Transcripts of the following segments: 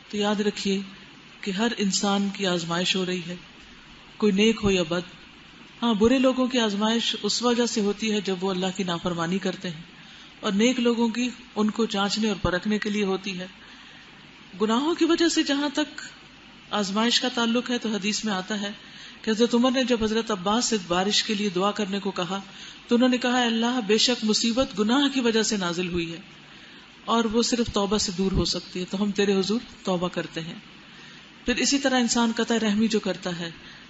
تو یاد رکھیے کہ ہر انسان کی آزمائش ہو رہی ہے، کوئی نیک ہو یا بد. ہاں، برے لوگوں کی آزمائش اس وجہ سے ہوتی ہے جب وہ اللہ کی نافرمانی کرتے ہیں، اور نیک لوگوں کی ان کو جانچنے اور پرکھنے کے لیے ہوتی ہے. گناہوں کی وجہ سے جہاں تک آزمائش کا تعلق ہے تو حدیث میں آتا ہے کہ حضرت عمر نے جب حضرت عباس سے بارش کے لیے دعا کرنے کو کہا تو انہوں نے کہا، اللہ بے شک مصیبت گناہ کی وجہ سے نازل ہوئی ہے اور وہ صرف توبہ سے دور ہو سکتی ہے، تو ہم تیرے حضور توبہ کرتے ہیں. پھر اسی طرح انسان قطع رحمی جو کرتا ہے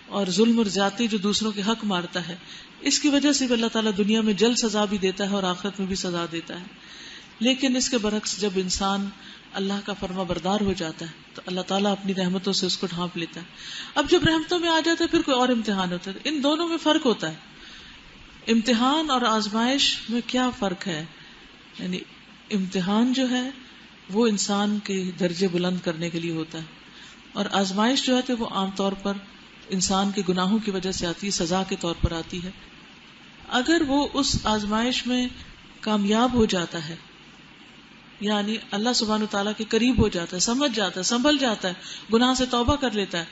اور ظلم اور زیادتی جو دوسروں کے حق مارتا ہے، اس کی وجہ سے بھی اللہ تعالیٰ دنیا میں جلد سزا بھی دیتا ہے اور آخرت میں بھی سزا دیتا ہے. لیکن اس کے برعکس جب انسان اللہ کا فرما بردار ہو جاتا ہے تو اللہ تعالیٰ اپنی رحمتوں سے اس کو ڈھانپ لیتا ہے. اب جب رحمتوں میں آ جاتا ہے پھر کوئی اور امتحان ہوتا ہے. ان دونوں میں فرق ہوتا ہے. امتحان اور آزمائش میں کیا فرق ہے؟ یعنی امتحان جو ہے وہ انسان کے درجے بلند کرنے کے لیے ہوتا ہے، اور آزمائش جو ہے تو وہ عام طور پر انسان کے گناہوں کی وجہ سے آتی ہے، سزا کے طور پر آتی ہے. اگر وہ اس آزمائش میں کامیاب ہو جاتا ہے، یعنی اللہ سبحانہ وتعالیٰ کے قریب ہو جاتا ہے، سمجھ جاتا ہے، سنبھل جاتا ہے، گناہ سے توبہ کر لیتا ہے،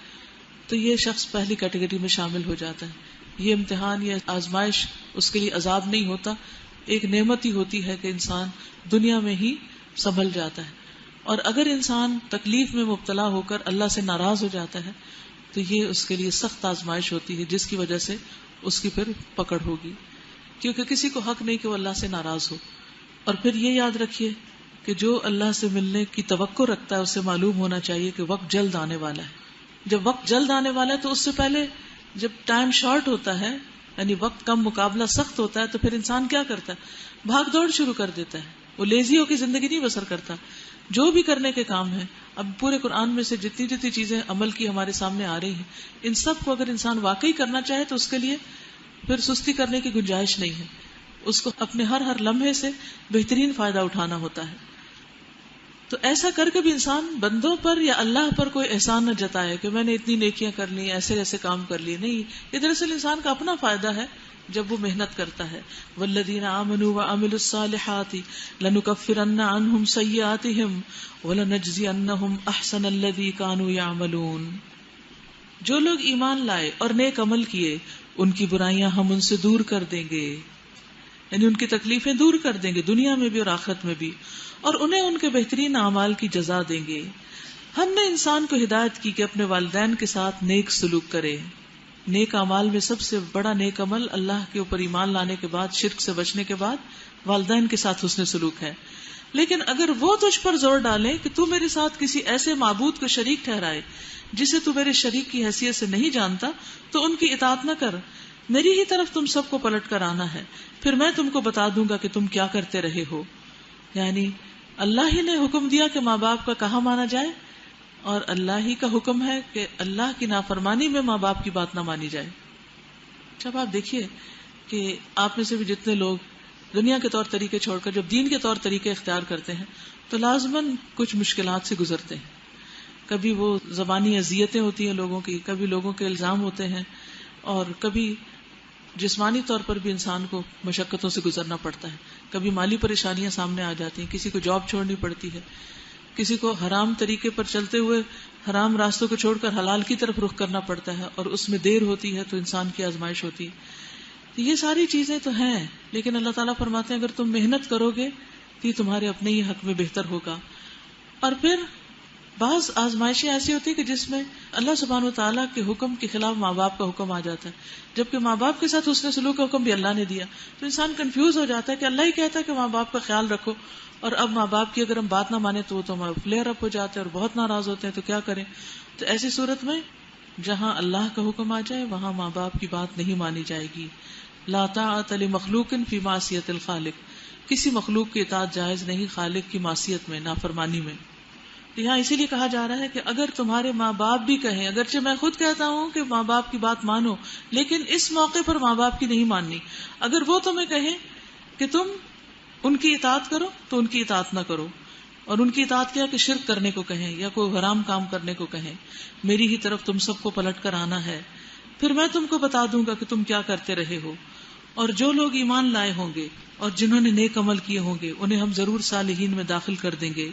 تو یہ شخص پہلی کیٹیگری میں شامل ہو جاتا ہے. یہ امتحان یا آزمائش اس کے لیے عذاب نہیں ہوتا، ایک نعمت ہی ہوتی ہے کہ انسان دنیا میں ہی سنبھل جاتا ہے. اور اگر انسان تکلیف میں مبتلا ہو کر اللہ سے ناراض ہو جاتا ہے تو یہ اس کے لیے سخت آزمائش ہوتی ہے، جس کی وجہ سے اس کی پھر پکڑ ہوگی، کیونکہ کسی کو حق نہیں کہ وہ اللہ سے ناراض ہو. اور پھر یہ یاد رکھیے کہ جو اللہ سے ملنے کی توقع رکھتا ہے اسے معلوم ہونا چاہیے کہ وقت جلد آنے والا ہے. جب وقت جلد آنے والا ہے تو اس سے پہلے جب ٹائم شارٹ ہوتا ہے، یعنی وقت کم، مقابلہ سخت ہوتا ہے، تو پھر انسان کیا کرتا ہے؟ بھاگ دوڑ شروع کر دیتا ہے. وہ لیزی ہو کے زندگی نہیں بسر کرتا. جو بھی کرنے کے کام ہے، اب پورے قرآن میں سے جتنی جتنی چیزیں عمل کی ہمارے سامنے آ رہی ہیں، ان سب کو اگر انسان واقعی کرنا چاہے تو اس کے لیے پھر سستی کرنے کی گنجائش نہیں ہے. اس کو اپنے ہر لمحے سے بہترین فائدہ اٹھانا ہوتا ہے. تو ایسا کر کے بھی انسان بندوں پر یا اللہ پر کوئی احسان نہ جتائے کہ میں نے اتنی نیکیاں کر لی، ایسے ایسے کام کر لیے. نہیں، یہ دراصل انسان کا اپنا فائدہ ہے جب وہ محنت کرتا ہے. والذین آمنوا وعملوا الصالحات لنکفرن عنہم سیئاتہم ولنجزینہم احسن الذی کانوا یعملون. جو لوگ ایمان لائے اور نیک عمل کیے ان کی برائیاں ہم ان سے دور کر دیں گے، یعنی ان کی تکلیفیں دور کر دیں گے دنیا میں بھی اور آخرت میں بھی، اور انہیں ان کے بہترین اعمال کی جزا دیں گے. ہم نے انسان کو ہدایت کی کہ اپنے والدین کے ساتھ نیک سلوک کرے. نیک اعمال میں سب سے بڑا نیک عمل اللہ کے اوپر ایمان لانے کے بعد، شرک سے بچنے کے بعد والدین کے ساتھ حسن سلوک ہے. لیکن اگر وہ تجھ پر زور ڈالیں کہ تو میرے ساتھ کسی ایسے معبود کو شریک ٹھہرائے جسے تو میرے شریک کی حیثیت سے نہیں جانتا، تو ان کی اطاعت نہ کر. میری ہی طرف تم سب کو پلٹ کر آنا ہے، پھر میں تم کو بتا دوں گا کہ تم کیا کرتے رہے ہو. یعنی اللہ ہی نے حکم دیا کہ ماں باپ کا کہاں مانا جائے، اور اللہ ہی کا حکم ہے کہ اللہ کی نافرمانی میں ماں باپ کی بات نہ مانی جائے. جب آپ دیکھیے کہ آپ میں سے بھی جتنے لوگ دنیا کے طور طریقے چھوڑ کر جب دین کے طور طریقے اختیار کرتے ہیں تو لازماً کچھ مشکلات سے گزرتے ہیں. کبھی وہ زبانی اذیتیں ہوتی ہیں لوگوں کی، کبھی لوگوں کے الزام ہوتے ہیں، اور کبھی جسمانی طور پر بھی انسان کو مشقتوں سے گزرنا پڑتا ہے. کبھی مالی پریشانیاں سامنے آ جاتی ہیں، کسی کو جاب چھوڑنی پڑتی ہے، کسی کو حرام طریقے پر چلتے ہوئے حرام راستوں کو چھوڑ کر حلال کی طرف رخ کرنا پڑتا ہے، اور اس میں دیر ہوتی ہے تو انسان کی آزمائش ہوتی ہے. تو یہ ساری چیزیں تو ہیں، لیکن اللہ تعالیٰ فرماتے ہیں اگر تم محنت کرو گے تو یہ تمہارے اپنے ہی حق میں بہتر ہوگا. اور پھر بعض آزمائشیں ایسی ہوتی کہ جس میں اللہ سبحانہ وتعالیٰ کے حکم کے خلاف ماں باپ کا حکم آ جاتا ہے، جبکہ ماں باپ کے ساتھ حسن سلوک کا حکم بھی اللہ نے دیا. تو انسان کنفیوز ہو جاتا ہے کہ اللہ ہی کہتا ہے کہ ماں باپ کا خیال رکھو، اور اب ماں باپ کی اگر ہم بات نہ مانے تو وہ تو فلیئر اپ ہو جاتے ہیں اور بہت ناراض ہوتے ہیں، تو کیا کریں؟ تو ایسی صورت میں جہاں اللہ کا حکم آ جائے وہاں ماں باپ کی بات نہیں مانی جائے گی. لا طاعۃ لمخلوق فی معصیۃ الخالق. کسی مخلوق کی اطاعت جائز نہیں خالق کی معصیت میں، نافرمانی میں. یہاں اسی لیے کہا جا رہا ہے کہ اگر تمہارے ماں باپ بھی کہیں، اگرچہ میں خود کہتا ہوں کہ ماں باپ کی بات مانو، لیکن اس موقع پر ماں باپ کی نہیں ماننی. اگر وہ تمہیں کہیں کہ تم ان کی اطاعت کرو تو ان کی اطاعت نہ کرو، اور ان کی اطاعت کیا کہ شرک کرنے کو کہیں یا کوئی حرام کام کرنے کو کہیں. میری ہی طرف تم سب کو پلٹ کر آنا ہے، پھر میں تم کو بتا دوں گا کہ تم کیا کرتے رہے ہو. اور جو لوگ ایمان لائے ہوں گے اور جنہوں نے نیک عمل کیے ہوں گے انہیں ہم ضرور صالحین میں داخل کر دیں گے.